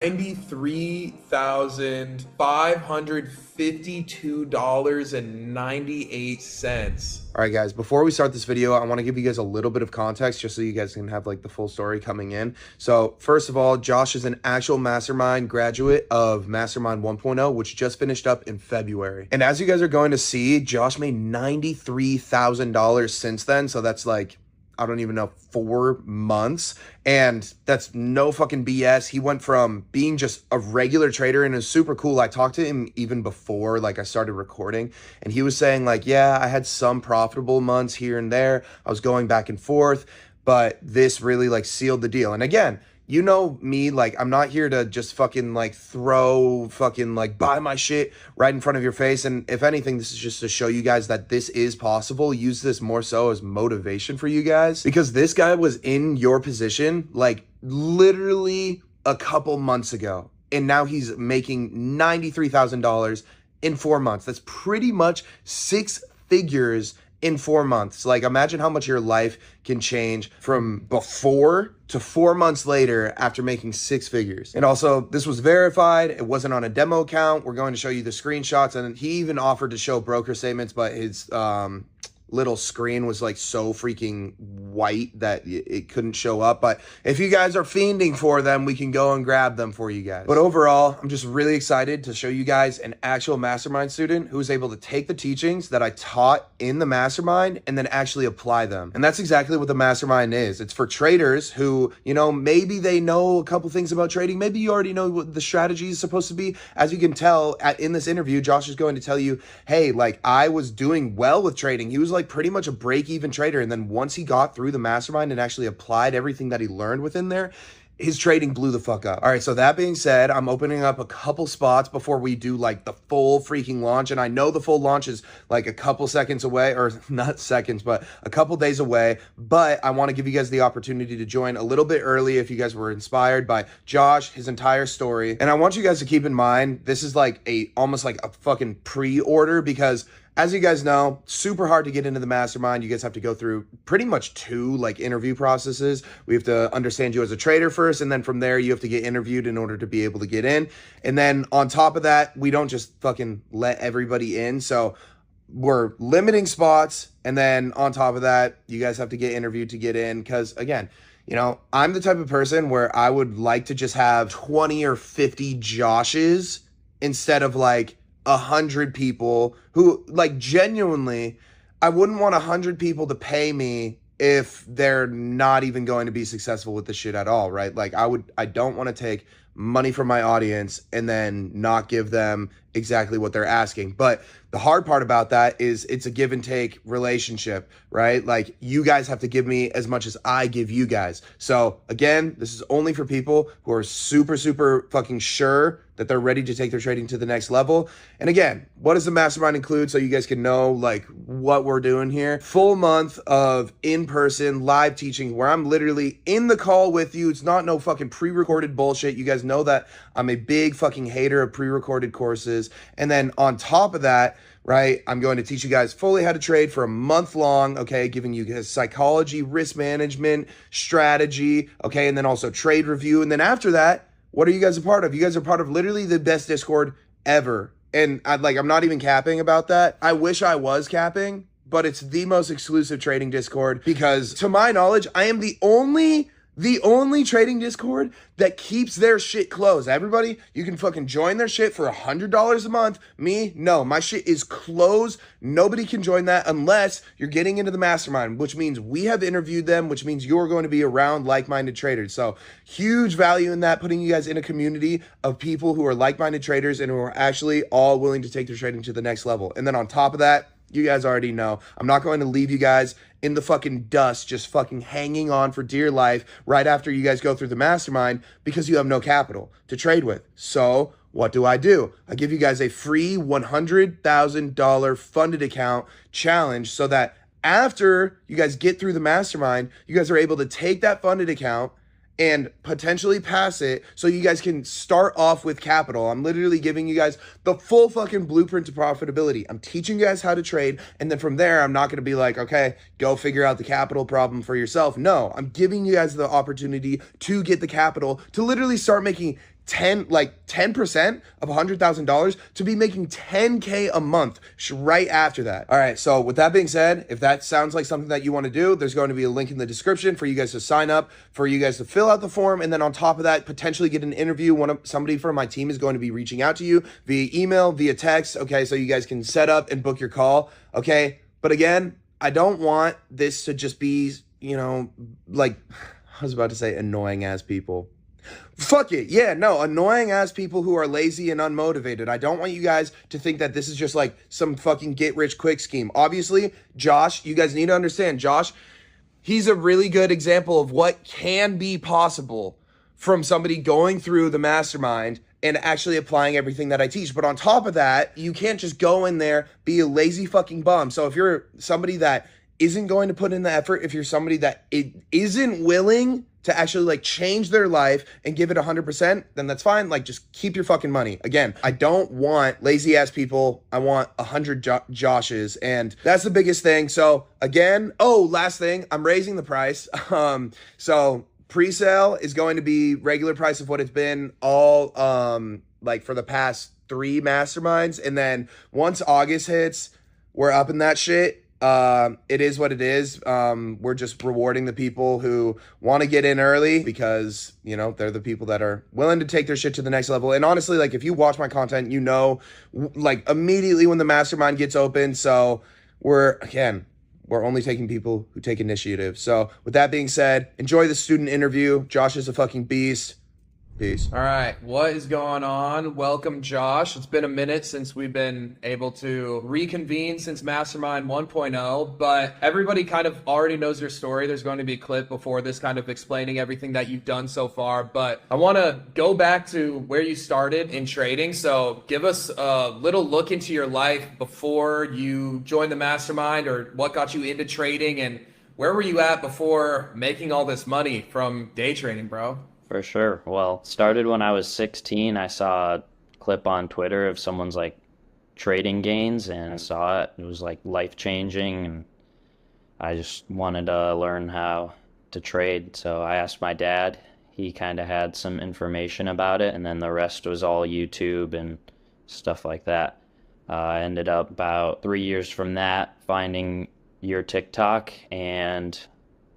$93,552.98. All right, guys, before we start this video, I want to give you guys a little bit of context just so you guys can have like the full story coming in. So first of all, Josh is an actual Mastermind graduate of Mastermind 1.0, which just finished up in February. And as you guys are going to see, Josh made $93,000 since then. So that's like, I don't even know, 4 months. And that's no fucking BS. He went from being just a regular trader, and it was super cool. I talked to him even before like I started recording, and he was saying like, yeah, I had some profitable months here and there. I was going back and forth, but this really like sealed the deal. And again, you know me, like, I'm not here to just fucking like throw fucking like buy my shit right in front of your face. And if anything, this is just to show you guys that this is possible. Use this more so as motivation for you guys, because this guy was in your position like literally a couple months ago, and now he's making $93,000 in 4 months. That's pretty much 6 figures in 4 months. Like, imagine how much your life can change from before to 4 months later after making 6 figures. And also, this was verified. It wasn't on a demo account. We're going to show you the screenshots, and he even offered to show broker statements, but his little screen was like so freaking white that it couldn't show up. But if you guys are fiending for them, we can go and grab them for you guys. But overall, I'm just really excited to show you guys an actual Mastermind student who was able to take the teachings that I taught in the Mastermind and then actually apply them. And that's exactly what the Mastermind is. It's for traders who, you know, maybe they know a couple things about trading. Maybe you already know what the strategy is supposed to be. As you can tell in this interview, Josh is going to tell you, hey, like, I was doing well with trading. He was like pretty much a break-even trader, and then once he got through the Mastermind and actually applied everything that he learned within there, his trading blew the fuck up. All right, so that being said, I'm opening up a couple spots before we do like the full freaking launch. And I know the full launch is like a couple seconds away, or not seconds, but a couple days away. But I want to give you guys the opportunity to join a little bit early if you guys were inspired by Josh, his entire story. And I want you guys to keep in mind, this is like almost like a fucking pre-order, because as you guys know, super hard to get into the Mastermind. You guys have to go through pretty much 2 like interview processes. We have to understand you as a trader first, and then from there you have to get interviewed in order to be able to get in. And then on top of that, we don't just fucking let everybody in. So we're limiting spots, and then on top of that, you guys have to get interviewed to get in. Because again, you know, I'm the type of person where I would like to just have 20 or 50 Joshes instead of like 100 people who, like, genuinely, I wouldn't want 100 people to pay me if they're not even going to be successful with the shit at all, right? Like, I don't want to take money from my audience and then not give them exactly what they're asking. But the hard part about that is it's a give and take relationship, right? Like, you guys have to give me as much as I give you guys. So again, this is only for people who are super, super fucking sure that they're ready to take their trading to the next level. And again, what does the Mastermind include, so you guys can know like what we're doing here? Full month of in-person live teaching where I'm literally in the call with you. It's not no fucking pre-recorded bullshit. You guys know that I'm a big fucking hater of pre-recorded courses. And then on top of that, right, I'm going to teach you guys fully how to trade for a month long, okay, giving you guys psychology, risk management, strategy, okay, and then also trade review. And then after that, what are you guys a part of? You guys are part of literally the best Discord ever. And I'm not even capping about that. I wish I was capping, but it's the most exclusive trading Discord, because to my knowledge, I am the only trading Discord that keeps their shit closed. Everybody, you can fucking join their shit for $100 a month. Me, no, my shit is closed. Nobody can join that unless you're getting into the Mastermind, which means we have interviewed them, which means you're going to be around like-minded traders. So huge value in that, putting you guys in a community of people who are like-minded traders and who are actually all willing to take their trading to the next level. And then on top of that, you guys already know, I'm not going to leave you guys in the fucking dust, just fucking hanging on for dear life right after you guys go through the Mastermind, because you have no capital to trade with. So what do? I give you guys a free $100,000 funded account challenge, so that after you guys get through the Mastermind, you guys are able to take that funded account and potentially pass it, so you guys can start off with capital. I'm literally giving you guys the full fucking blueprint to profitability. I'm teaching you guys how to trade, and then from there, I'm not gonna be like, okay, go figure out the capital problem for yourself. No, I'm giving you guys the opportunity to get the capital to literally start making 10% of $100,000 to be making 10K a month right after that. All right, so with that being said, if that sounds like something that you want to do, there's going to be a link in the description for you guys to sign up, for you guys to fill out the form, and then on top of that, potentially get an interview. Somebody from my team is going to be reaching out to you via email, via text, okay, so you guys can set up and book your call, okay? But again, I don't want this to just be, like, I was about to say annoying ass people. Fuck it. Yeah, no, annoying ass people who are lazy and unmotivated. I don't want you guys to think that this is just like some fucking get rich quick scheme. Obviously, Josh, you guys need to understand, Josh, he's a really good example of what can be possible from somebody going through the mastermind and actually applying everything that I teach. But on top of that, you can't just go in there, be a lazy fucking bum. So if you're somebody that isn't going to put in the effort, if you're somebody that isn't willing to actually like change their life and give it 100%, then that's fine. Like, just keep your fucking money. Again, I don't want lazy ass people. I want 100 Joshes, and that's the biggest thing. So again, last thing, I'm raising the price. So pre-sale is going to be regular price of what it's been all like for the past 3 masterminds, and then once August hits, we're up in that shit. It is what it is. We're just rewarding the people who want to get in early because, they're the people that are willing to take their shit to the next level. And honestly, like, if you watch my content, like, immediately when the mastermind gets open. So we're only taking people who take initiative. So with that being said, enjoy the student interview. Josh is a fucking beast. Peace. All right, what is going on? Welcome, Josh. It's been a minute since we've been able to reconvene since Mastermind 1.0, but everybody kind of already knows your story. There's going to be a clip before this kind of explaining everything that you've done so far, but I want to go back to where you started in trading. So give us a little look into your life before you joined the Mastermind, or what got you into trading, and where were you at before making all this money from day trading, bro? For sure. Well, started when I was 16. I saw a clip on Twitter of someone's like trading gains, and I saw it. It was like life changing, and I just wanted to learn how to trade. So I asked my dad. He kind of had some information about it, and then the rest was all YouTube and stuff like that. I ended up about 3 years from that finding your TikTok, and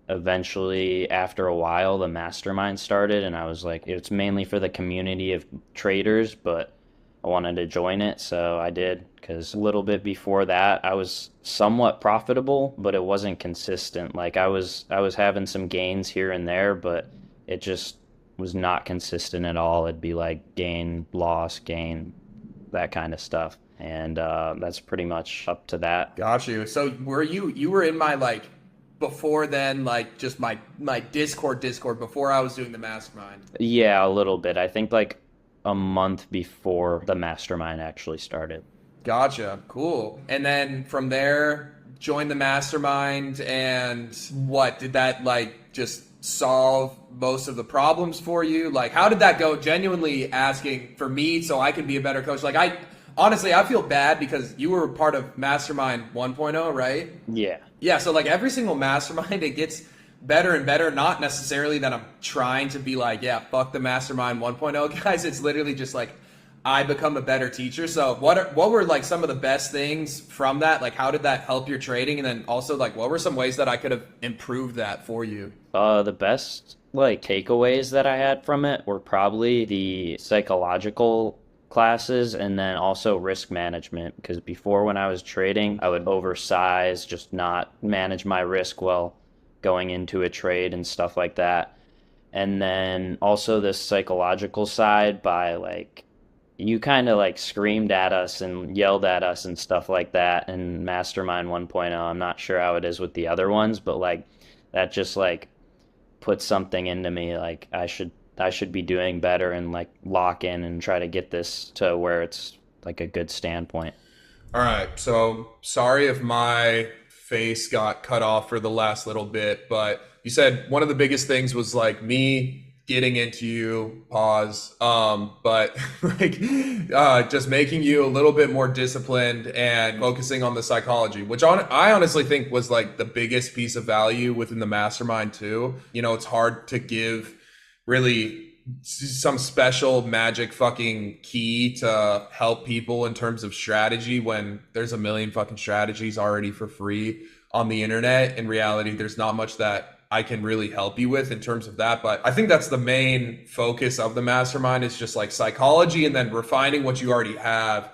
eventually after a while the mastermind started, and I was like, it's mainly for the community of traders, but I wanted to join it, so I did. Because a little bit before that I was somewhat profitable, but it wasn't consistent. Like, I was having some gains here and there, but it just was not consistent at all. It'd be like gain, loss, gain, that kind of stuff. And that's pretty much up to that. Got you. So you were in my, like, before then, like, just my Discord before I was doing the mastermind? Yeah, a little bit. I think like a month before the mastermind actually started. Gotcha. Cool. And then from there, joined the mastermind, and what did that, like, just solve most of the problems for you? Like, how did that go? Genuinely asking for me so I could be a better coach. Like, honestly, I feel bad because you were part of Mastermind 1.0, right? Yeah. Yeah, so like every single mastermind, it gets better and better. Not necessarily that I'm trying to be like, yeah, fuck the Mastermind 1.0 guys. It's literally just like I become a better teacher. So what were like some of the best things from that? Like, how did that help your trading? And then also, like, what were some ways that I could have improved that for you? The best like takeaways that I had from it were probably the psychological classes, and then also risk management, because before, when I was trading, I would oversize, just not manage my risk well going into a trade and stuff like that. And then also this psychological side, by like, you kind of like screamed at us and yelled at us and stuff like that in Mastermind 1.0. I'm not sure how it is with the other ones, but like that just like put something into me, like I should be doing better and like lock in and try to get this to where it's like a good standpoint. All right. So sorry if my face got cut off for the last little bit, but you said one of the biggest things was like me getting into you, but like just making you a little bit more disciplined and focusing on the psychology, which I honestly think was like the biggest piece of value within the mastermind too. It's hard to give really some special magic fucking key to help people in terms of strategy when there's a million fucking strategies already for free on the internet? In reality, there's not much that I can really help you with in terms of that. But I think that's the main focus of the mastermind, is just like psychology and then refining what you already have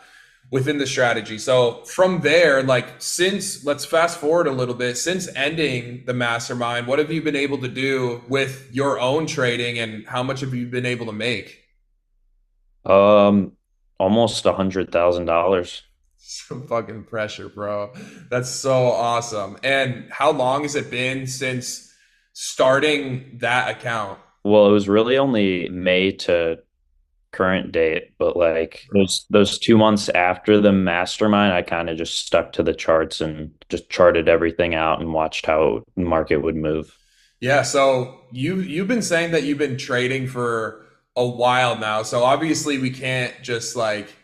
within the strategy. So from there, like, since, let's fast forward a little bit, since ending the mastermind, what have you been able to do with your own trading and how much have you been able to make? Um, Almost $100,000. Some fucking pressure, bro. That's so awesome. And how long has it been since starting that account? Well, it was really only May to current date, but like those 2 months after the mastermind, I kind of just stuck to the charts and just charted everything out and watched how the market would move. Yeah, so you've been saying that you've been trading for a while now. So obviously we can't just like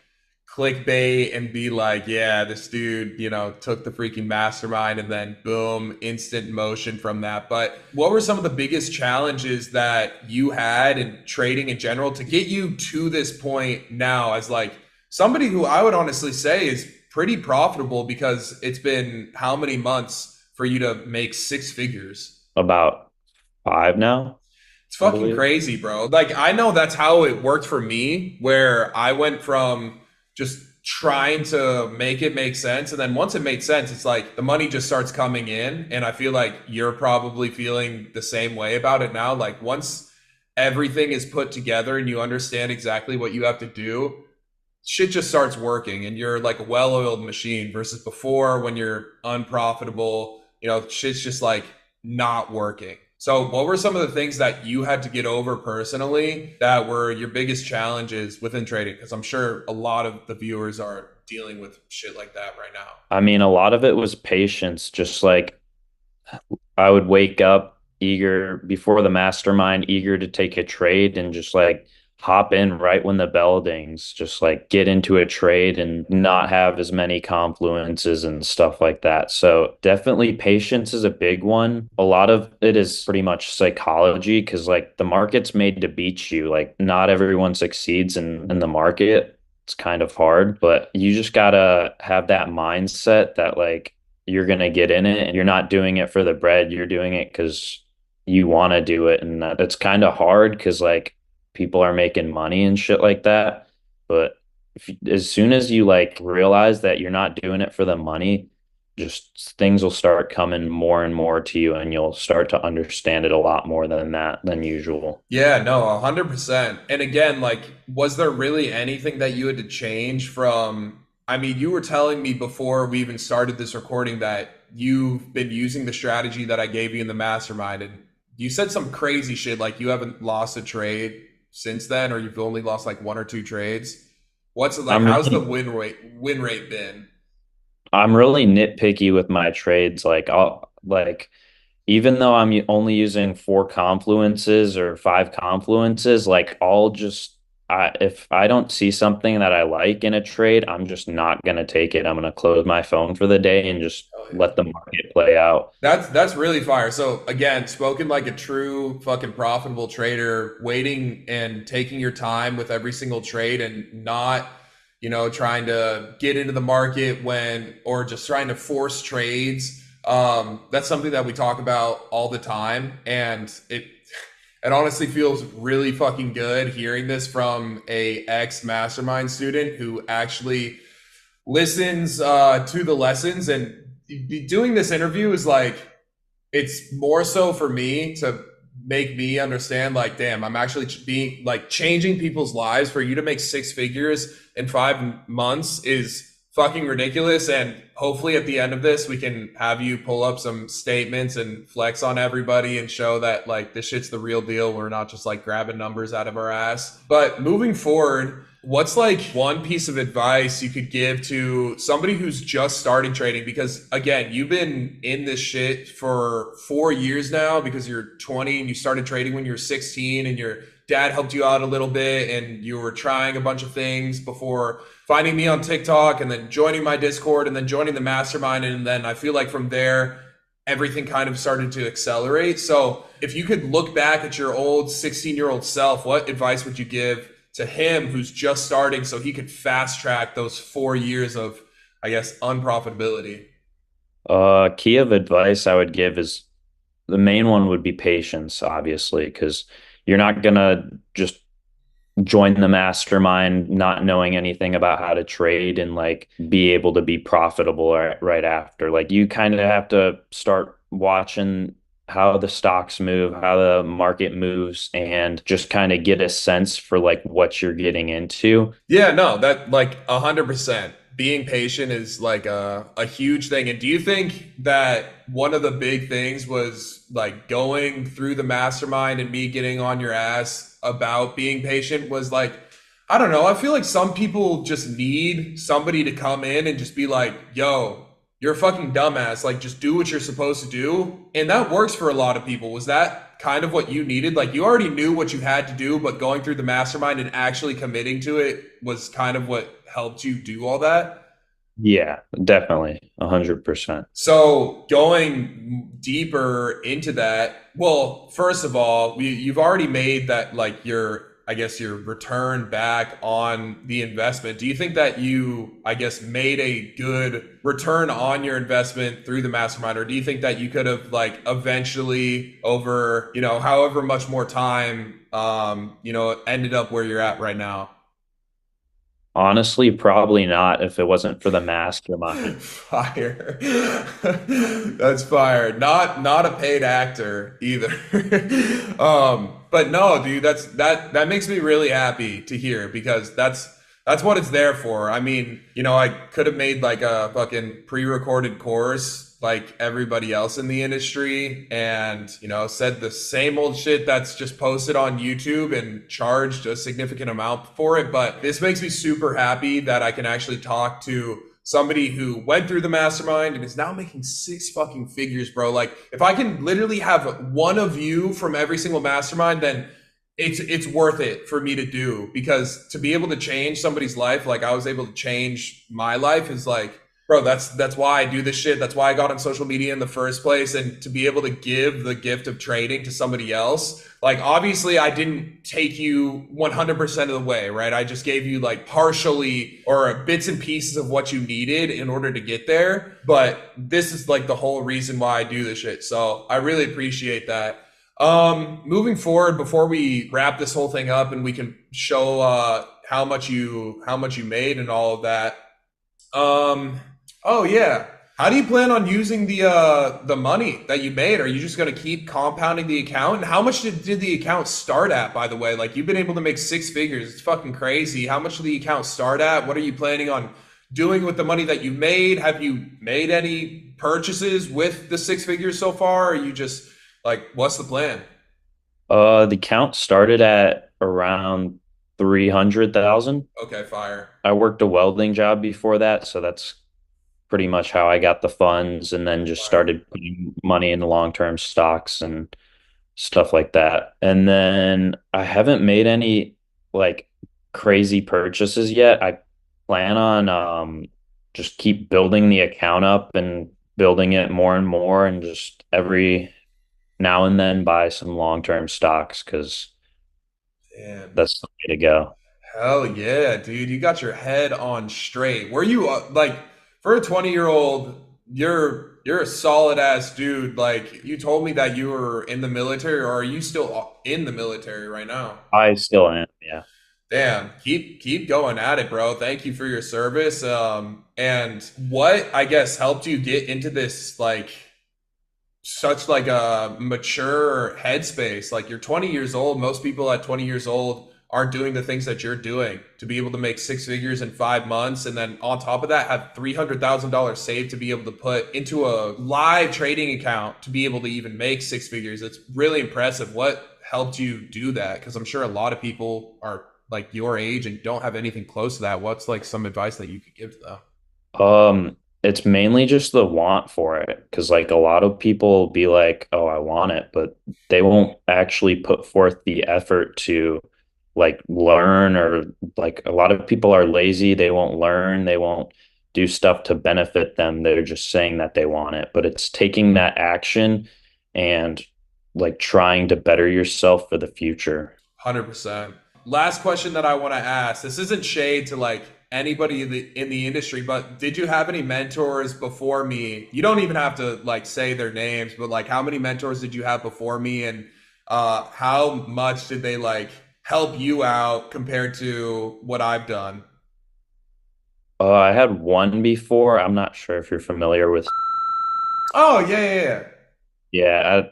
clickbait and be like, yeah, this dude, took the freaking mastermind and then boom, instant motion from that. But what were some of the biggest challenges that you had in trading in general to get you to this point now as like somebody who I would honestly say is pretty profitable, because it's been how many months for you to make six figures? About five now, It's I fucking believe. crazy, bro. Like, I know that's how it worked for me, where I went from just trying to make it make sense. And then once it made sense, it's like the money just starts coming in. And I feel like you're probably feeling the same way about it now. Like, once everything is put together and you understand exactly what you have to do, shit just starts working and you're like a well-oiled machine, versus before when you're unprofitable, shit's just like not working. So what were some of the things that you had to get over personally that were your biggest challenges within trading? Because I'm sure a lot of the viewers are dealing with shit like that right now. I mean, a lot of it was patience, just like I would wake up eager before the mastermind, eager to take a trade and just like hop in right when the bell dings, just like get into a trade and not have as many confluences and stuff like that. So definitely patience is a big one. A lot of it is pretty much psychology because like the market's made to beat you. Like not everyone succeeds in the market. It's kind of hard, but you just gotta have that mindset that like you're gonna get in it and you're not doing it for the bread. You're doing it because you want to do it. And that it's kind of hard because like people are making money and shit like that. But as soon as you like realize that you're not doing it for the money, just things will start coming more and more to you and you'll start to understand it a lot more than usual. Yeah, no, 100%. And again, like, was there really anything that you had to change from? I mean, you were telling me before we even started this recording that you've been using the strategy that I gave you in the mastermind, and you said some crazy shit like you haven't lost a trade since then, or you've only lost like one or two trades. What's it like? I'm How's the really win rate been? I'm really nitpicky with my trades. Like I'll like even though I'm only using four confluences or five confluences, like I'll just if I don't see something that I like in a trade, I'm just not gonna take it. I'm gonna close my phone for the day and just Oh yeah. let the market play out. That's really fire. So again, spoken like a true fucking profitable trader, waiting and taking your time with every single trade and not, trying to get into the market when, or just trying to force trades. That's something that we talk about all the time. And it honestly feels really fucking good hearing this from a ex mastermind student who actually listens to the lessons. And doing this interview is like, it's more so for me to make me understand like, damn, I'm actually being like changing people's lives. For you to make six figures in 5 months is fucking ridiculous. And hopefully at the end of this we can have you pull up some statements and flex on everybody and show that like this shit's the real deal. We're not just like grabbing numbers out of our ass. But moving forward, what's like one piece of advice you could give to somebody who's just starting trading? Because again, you've been in this shit for 4 years now, because you're 20 and you started trading when you were 16 and your dad helped you out a little bit and you were trying a bunch of things before finding me on TikTok and then joining my Discord and then joining the mastermind. And then I feel like from there, everything kind of started to accelerate. So if you could look back at your old 16-year-old self, what advice would you give to him who's just starting so he could fast track those 4 years of, I guess, unprofitability? Key of advice I would give is the main one would be patience, obviously, because you're not gonna just join the mastermind not knowing anything about how to trade and like be able to be profitable right after. Like you kind of have to start watching how the stocks move, how the market moves, and just kind of get a sense for like what you're getting into. Yeah, no, that like 100%. Being patient is like a huge thing. And do you think that one of the big things was like going through the mastermind and me getting on your ass about being patient was like, I don't know, I feel like some people just need somebody to come in and just be like, yo, you're a fucking dumbass. Like, just do what you're supposed to do. And that works for a lot of people. Was that kind of what you needed? Like, you already knew what you had to do, but going through the mastermind and actually committing to it was kind of what helped you do all that? Yeah, definitely. 100%. So going deeper into that, well, first of all, you've already made that like your, I guess your return back on the investment. Do you think that you, I guess, made a good return on your investment through the mastermind, or do you think that you could have like eventually over, however much more time, ended up where you're at right now? Honestly, probably not if it wasn't for the mastermind. Fire. That's fire. Not a paid actor either. But no, dude, that makes me really happy to hear because that's what it's there for. I mean, I could have made like a fucking pre-recorded course like everybody else in the industry and, said the same old shit that's just posted on YouTube and charged a significant amount for it. But this makes me super happy that I can actually talk to somebody who went through the mastermind and is now making six fucking figures, bro. Like if I can literally have one of you from every single mastermind, then it's worth it for me to do because to be able to change somebody's life like I was able to change my life is like, bro, that's why I do this shit. That's why I got on social media in the first place. And to be able to give the gift of trading to somebody else, like obviously I didn't take you 100% of the way, right? I just gave you like partially or bits and pieces of what you needed in order to get there. But this is like the whole reason why I do this shit. So I really appreciate that. Moving forward, before we wrap this whole thing up and we can show how much you made and all of that. Oh yeah. How do you plan on using the money that you made? Are you just going to keep compounding the account? And how much did the account start at, by the way? Like you've been able to make six figures. It's fucking crazy. How much did the account start at? What are you planning on doing with the money that you made? Have you made any purchases with the six figures so far? Or are you just like, what's the plan? The count started at around 300,000. Okay, fire. I worked a welding job before that, so that's pretty much how I got the funds and then just Fire. started putting money into long-term stocks and stuff like that. And then I haven't made any like crazy purchases yet. I plan on just keep building the account up and building it more and more and just every now and then buy some long-term stocks because Damn. that's the way to go. Hell yeah, dude. You got your head on straight. Were you like for a 20-year-old, you're a solid ass dude. Like you told me that you were in the military, or are you still in the military right now? I still am, yeah. Damn, keep going at it, bro. Thank you for your service. And what I guess helped you get into this like such like a mature headspace. Like you're 20 years old. Most people at 20 years old aren't doing the things that you're doing to be able to make six figures in 5 months. And then on top of that, have $300,000 saved to be able to put into a live trading account to be able to even make six figures. It's really impressive. What helped you do that? Because I'm sure a lot of people are like your age and don't have anything close to that. What's like some advice that you could give to them? It's mainly just the want for it because like a lot of people be like, "Oh, I want it," but they won't actually put forth the effort to like learn or like a lot of people are lazy, they won't learn, they won't do stuff to benefit them. They're just saying that they want it, but it's taking that action and like trying to better yourself for the future. 100%. Last question that I want to ask. This isn't shade to like anybody in the industry, but did you have any mentors before me? You don't even have to like say their names, but like how many mentors did you have before me, and how much did they like help you out compared to what I've done? I had one before. I'm not sure if you're familiar with. Oh, yeah, yeah, yeah. Yeah,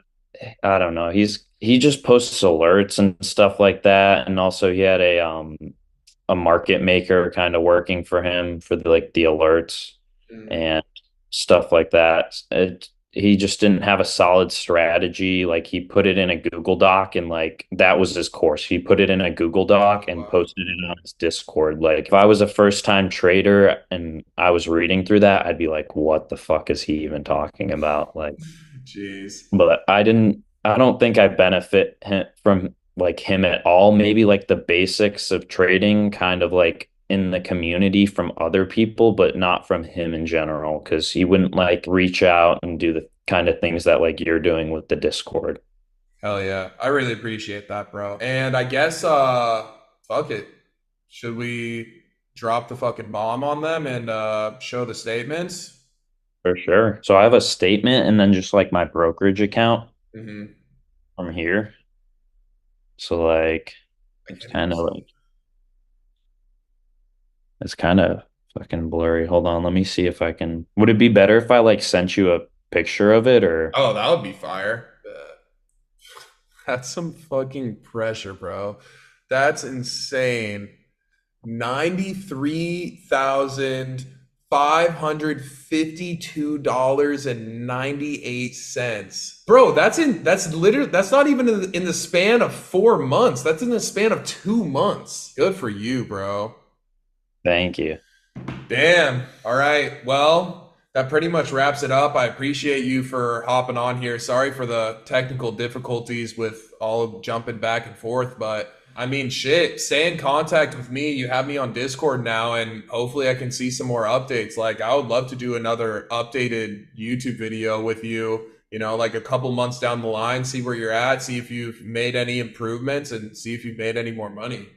I don't know. He just posts alerts and stuff like that, and also he had a market maker kind of working for him for the alerts Mm. and stuff like that. He just didn't have a solid strategy. Like he put it in a Google Doc and like that was his course. He put it in a Google Doc and Wow. posted it on his Discord. Like if I was a first time trader and I was reading through that, I'd be like, what the fuck is he even talking about? Like, Jeez. but I don't think I benefit from like him at all. Maybe like the basics of trading kind of like in the community from other people, but not from him in general, because he wouldn't like reach out and do the kind of things that like you're doing with the Discord. Hell yeah. I really appreciate that, bro. And I guess fuck it. Should we drop the fucking bomb on them and show the statements? For sure. So I have a statement and then just like my brokerage account Mm-hmm. from here. So like I it's can't even kind of see. like it's kind of fucking blurry. Hold on, let me see if I can. Would it be better if I like sent you a picture of it or Oh, that would be fire. That's some fucking pressure, bro. That's insane. $93,552.98. Bro, that's literally that's not even in the span of 4 months. That's in the span of 2 months. Good for you, bro. thank you. Damn. All right. Well, that pretty much wraps it up. I appreciate you for hopping on here. Sorry for the technical difficulties with all jumping back and forth, but I mean, shit, stay in contact with me. You have me on Discord now, and hopefully I can see some more updates. Like, I would love to do another updated YouTube video with you, like a couple months down the line, see where you're at, see if you've made any improvements, and see if you've made any more money.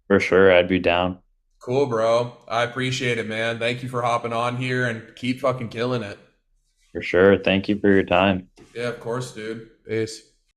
For sure, I'd be down. Cool, bro. I appreciate it, man. Thank you for hopping on here and keep fucking killing it. For sure. Thank you for your time. Yeah, of course, dude. Peace.